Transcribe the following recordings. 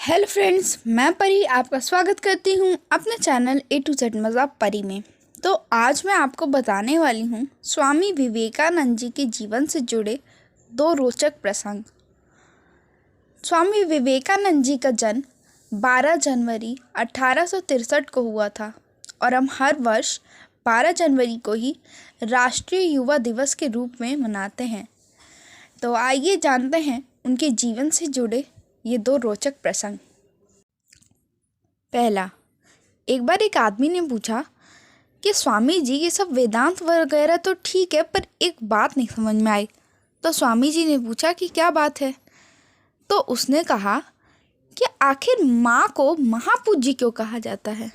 Hello friends, मैं परी आपका स्वागत करती हूँ अपने चैनल ए टू जेड मज़ा परी में। तो आज मैं आपको बताने वाली हूँ स्वामी विवेकानंद जी के जीवन से जुड़े दो रोचक प्रसंग। स्वामी विवेकानंद जी का जन्म 12 जनवरी 1863 को हुआ था और हम हर वर्ष 12 जनवरी को ही राष्ट्रीय युवा दिवस के रूप में मनाते हैं। तो आइए जानते हैं उनके जीवन से जुड़े ये दो रोचक प्रसंग। पहला, एक बार एक आदमी ने पूछा कि स्वामी जी ये सब वेदांत वगैरह तो ठीक है, पर एक बात नहीं समझ में आई। तो स्वामी जी ने पूछा कि क्या बात है। तो उसने कहा कि आखिर माँ को महापूज्य क्यों कहा जाता है।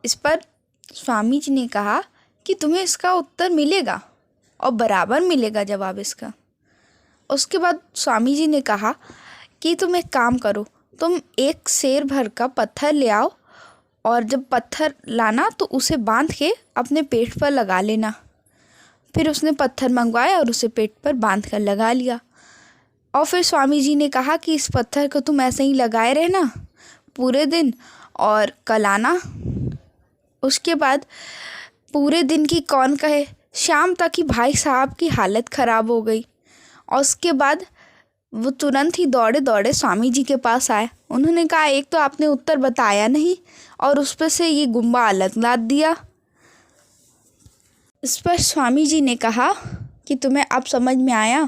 इस पर स्वामी जी ने कहा कि तुम्हें इसका उत्तर मिलेगा और बराबर मिलेगा जवाब इसका। उसके बाद स्वामी जी ने कहा कि तुम एक काम करो, तुम एक सेर भर का पत्थर ले आओ और जब पत्थर लाना तो उसे बांध के अपने पेट पर लगा लेना। फिर उसने पत्थर मंगवाया और उसे पेट पर बांध कर लगा लिया। और फिर स्वामी जी ने कहा कि इस पत्थर को तुम ऐसे ही लगाए रहना पूरे दिन और कल आना। उसके बाद पूरे दिन की कौन कहे, शाम तक ही भाई साहब की हालत ख़राब हो गई। और उसके बाद वो तुरंत ही दौड़े दौड़े स्वामी जी के पास आए। उन्होंने कहा, एक तो आपने उत्तर बताया नहीं और उस पर से ये गुम्बा अलग लाद दिया। इस पर स्वामी जी ने कहा कि तुम्हें अब समझ में आया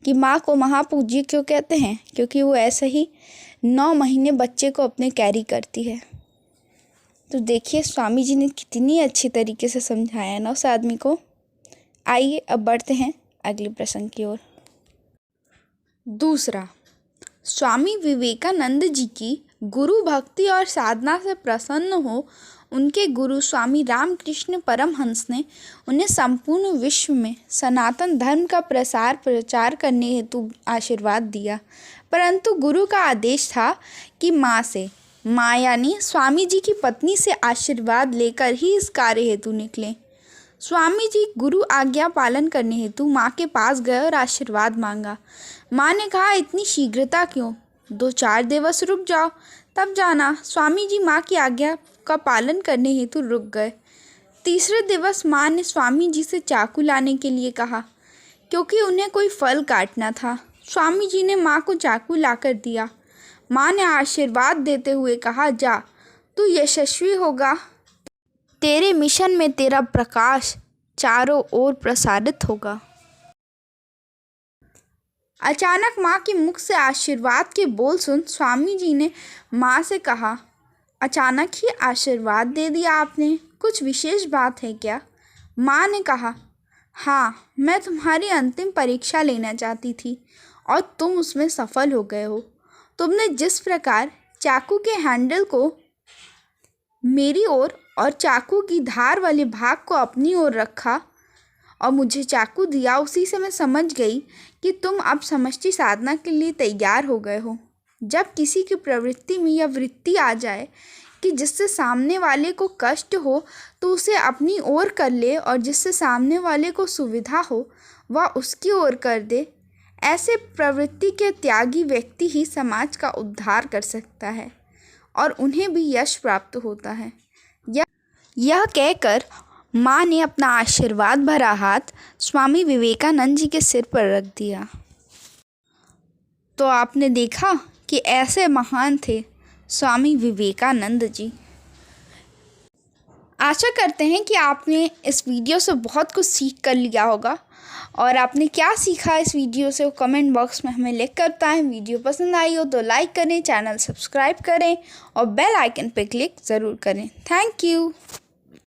कि माँ को महापूज्य क्यों कहते हैं, क्योंकि वो ऐसे ही 9 महीने बच्चे को अपने कैरी करती है। तो देखिए स्वामी जी ने कितनी अच्छी तरीके से समझाया ना उस आदमी को। आइए अब बढ़ते हैं अगले प्रसंग की ओर। दूसरा, स्वामी विवेकानंद जी की गुरु भक्ति और साधना से प्रसन्न हो उनके गुरु स्वामी रामकृष्ण परमहंस ने उन्हें संपूर्ण विश्व में सनातन धर्म का प्रचार करने हेतु आशीर्वाद दिया। परंतु गुरु का आदेश था कि माँ यानी स्वामी जी की पत्नी से आशीर्वाद लेकर ही इस कार्य हेतु निकलें। स्वामी जी गुरु आज्ञा पालन करने हेतु माँ के पास गए और आशीर्वाद मांगा। माँ ने कहा, इतनी शीघ्रता क्यों, 2-4 दिवस रुक जाओ तब जाना। स्वामी जी माँ की आज्ञा का पालन करने हेतु रुक गए। तीसरे दिवस माँ ने स्वामी जी से चाकू लाने के लिए कहा, क्योंकि उन्हें कोई फल काटना था। स्वामी जी ने माँ को चाकू लाकर दिया। माँ ने आशीर्वाद देते हुए कहा, जा तू यशस्वी होगा, तेरे मिशन में तेरा प्रकाश चारों ओर प्रसारित होगा। अचानक माँ के मुख से आशीर्वाद के बोल सुन स्वामी जी ने माँ से कहा, अचानक ही आशीर्वाद दे दिया आपने, कुछ विशेष बात है क्या? माँ ने कहा, हाँ, मैं तुम्हारी अंतिम परीक्षा लेना चाहती थी और तुम उसमें सफल हो गए हो। तुमने जिस प्रकार चाकू के हैंडल को मेरी ओर और चाकू की धार वाले भाग को अपनी ओर रखा और मुझे चाकू दिया, उसी से मैं समझ गई कि तुम अब समष्टि साधना के लिए तैयार हो गए हो। जब किसी की प्रवृत्ति में यह वृत्ति आ जाए कि जिससे सामने वाले को कष्ट हो तो उसे अपनी ओर कर ले और जिससे सामने वाले को सुविधा हो वह उसकी ओर कर दे, ऐसे प्रवृत्ति के त्यागी व्यक्ति ही समाज का उद्धार कर सकता है और उन्हें भी यश प्राप्त होता है। यह कहकर माँ ने अपना आशीर्वाद भरा हाथ स्वामी विवेकानंद जी के सिर पर रख दिया। तो आपने देखा कि ऐसे महान थे स्वामी विवेकानंद जी। आशा करते हैं कि आपने इस वीडियो से बहुत कुछ सीख कर लिया होगा और आपने क्या सीखा इस वीडियो से वो कमेंट बॉक्स में हमें लिख कर बताएं। वीडियो पसंद आई हो तो लाइक करें, चैनल सब्सक्राइब करें और बेल आइकन पर क्लिक ज़रूर करें। Thank you.